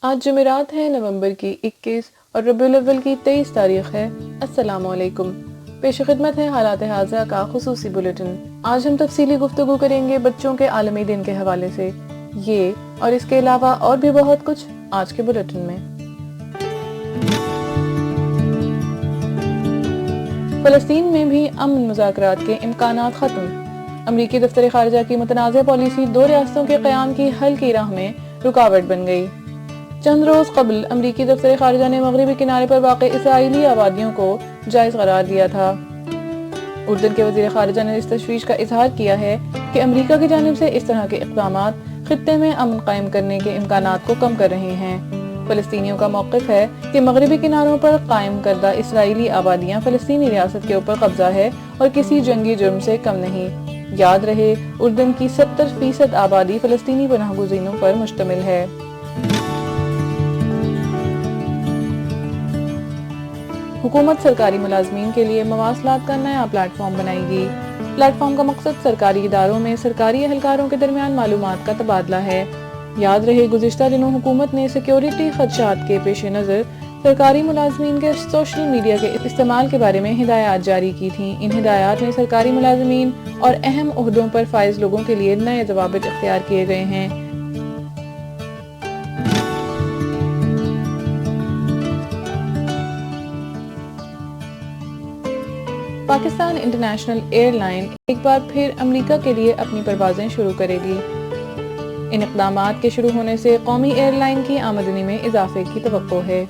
آج جمعرات ہے، نومبر کی 21 اور ربیع الاول کی 23 تاریخ ہے۔ السلام علیکم۔ پیش خدمت ہے حالات حاضرہ کا خصوصی بلیٹن۔ آج ہم تفصیلی گفتگو کریں گے بچوں کے عالمی دن کے حوالے سے۔ یہ اور اس کے علاوہ اور بھی بہت کچھ آج کے بلیٹن میں۔ فلسطین میں بھی امن مذاکرات کے امکانات ختم۔ امریکی دفتر خارجہ کی متنازع پالیسی دو ریاستوں کے قیام کی حل کی راہ میں رکاوٹ بن گئی۔ چند روز قبل امریکی دفتر خارجہ نے مغربی کنارے پر واقع اسرائیلی آبادیوں کو جائز قرار دیا تھا۔ اردن کے وزیر خارجہ نے اس تشویش کا اظہار کیا ہے کہ امریکہ کی جانب سے اس طرح کے اقدامات خطے میں امن قائم کرنے کے امکانات کو کم کر رہے ہیں۔ فلسطینیوں کا موقف ہے کہ مغربی کناروں پر قائم کردہ اسرائیلی آبادیاں فلسطینی ریاست کے اوپر قبضہ ہے اور کسی جنگی جرم سے کم نہیں۔ یاد رہے، اردن کی 70% آبادی فلسطینی پناہ گزینوں پر مشتمل ہے۔ حکومت سرکاری ملازمین کے لیے مواصلات کا نیا پلیٹ فارم بنائے گی۔ پلیٹ فارم کا مقصد سرکاری اداروں میں سرکاری اہلکاروں کے درمیان معلومات کا تبادلہ ہے۔ یاد رہے، گزشتہ دنوں حکومت نے سیکیورٹی خدشات کے پیش نظر سرکاری ملازمین کے سوشل میڈیا کے استعمال کے بارے میں ہدایات جاری کی تھیں۔ ان ہدایات میں سرکاری ملازمین اور اہم عہدوں پر فائز لوگوں کے لیے نئے ضوابط اختیار کیے گئے ہیں۔ پاکستان انٹرنیشنل ایئر لائن ایک بار پھر امریکہ کے لیے اپنی پروازیں شروع کرے گی۔ ان اقدامات کے شروع ہونے سے قومی ایئر لائن کی آمدنی میں اضافے کی توقع ہے۔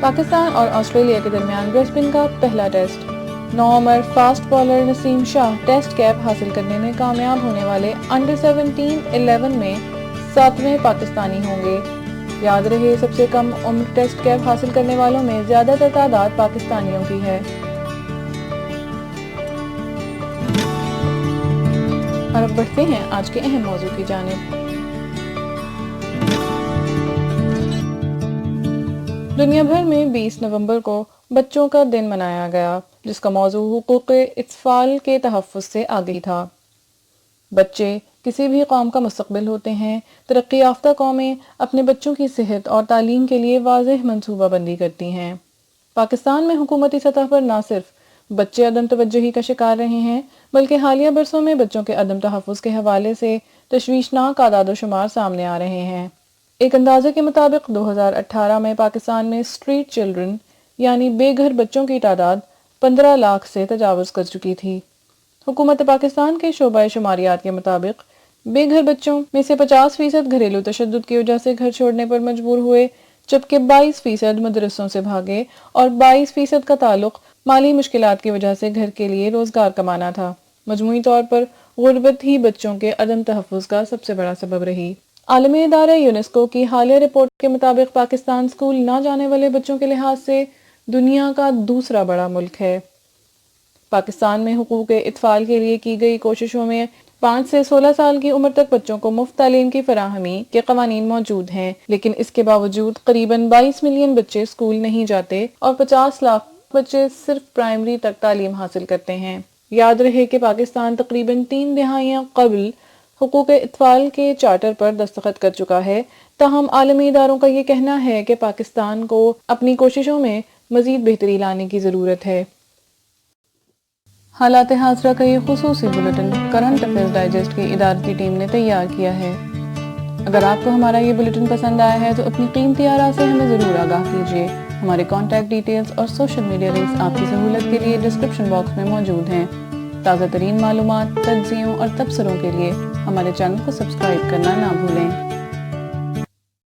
پاکستان اور آسٹریلیا کے درمیان برسبن کا پہلا ٹیسٹ۔ نوعمر فاسٹ بالر نسیم شاہ ٹیسٹ کیپ حاصل کرنے میں کامیاب ہونے والے انڈر 17-11 میں 7ویں پاکستانی ہوں گے۔ یاد رہے، سب سے کم عمر ٹیسٹ کیپ حاصل کرنے والوں میں زیادہ تر تعداد پاکستانیوں کی ہے۔ اور اب بڑھتے ہیں آج کے اہم موضوع کی جانب۔ دنیا بھر میں 20 نومبر کو بچوں کا دن منایا گیا، جس کا موضوع حقوق اطفال کے تحفظ سے آگئی تھا۔ بچے کسی بھی قوم کا مستقبل ہوتے ہیں۔ ترقی یافتہ قومیں اپنے بچوں کی صحت اور تعلیم کے لیے واضح منصوبہ بندی کرتی ہیں۔ پاکستان میں حکومتی سطح پر نہ صرف بچے عدم توجہی کا شکار رہے ہیں، بلکہ حالیہ برسوں میں بچوں کے عدم تحفظ کے حوالے سے تشویشناک اعداد و شمار سامنے آ رہے ہیں۔ ایک اندازے کے مطابق 2018 میں پاکستان میں اسٹریٹ چلڈرن یعنی بے گھر بچوں کی تعداد 15 لاکھ سے تجاوز کر چکی تھی۔ حکومت پاکستان کے شعبہ شماریات کے مطابق بے گھر بچوں میں سے 50% گھریلو تشدد کی وجہ سے گھر چھوڑنے پر مجبور ہوئے، جبکہ 22% مدرسوں سے بھاگے اور 22% کا تعلق مالی مشکلات کی وجہ سے گھر کے لیے روزگار کمانا تھا۔ مجموعی طور پر غربت ہی بچوں کے عدم تحفظ کا سب سے بڑا سبب رہی۔ عالمی ادارہ یونیسکو کی حالیہ رپورٹ کے مطابق پاکستان اسکول نہ جانے والے بچوں کے لحاظ سے دنیا کا دوسرا بڑا ملک ہے۔ پاکستان میں حقوق اطفال کے لیے کی گئی کوششوں میں 5 سے 16 سال کی عمر تک بچوں کو مفت تعلیم کی فراہمی کے قوانین موجود ہیں، لیکن اس کے باوجود قریباً 22 ملین بچے اسکول نہیں جاتے اور 50 لاکھ بچے صرف پرائمری تک تعلیم حاصل کرتے ہیں۔ یاد رہے کہ پاکستان تقریباً 3 دہائیاں قبل حقوق اطفال کے چارٹر پر دستخط کر چکا ہے، تاہم عالمی اداروں کا یہ کہنا ہے کہ پاکستان کو اپنی کوششوں میں مزید بہتری لانے کی ضرورت ہے۔ حالات حاضرہ کا یہ خصوصی بلیٹن کرنٹ افیئرز ڈائجسٹ کی ادارتی ٹیم نے تیار کیا ہے۔ اگر آپ کو ہمارا یہ بلیٹن پسند آیا ہے تو اپنی قیمتی آراء سے ہمیں ضرور آگاہ کیجیے۔ ہمارے کانٹیکٹ ڈیٹیلز اور سوشل میڈیا لنکس آپ کی سہولت کے لیے ڈسکرپشن باکس میں موجود ہیں۔ تازہ ترین معلومات، تجزیوں اور تبصروں کے لیے ہمارے چینل کو سبسکرائب کرنا نہ بھولیں۔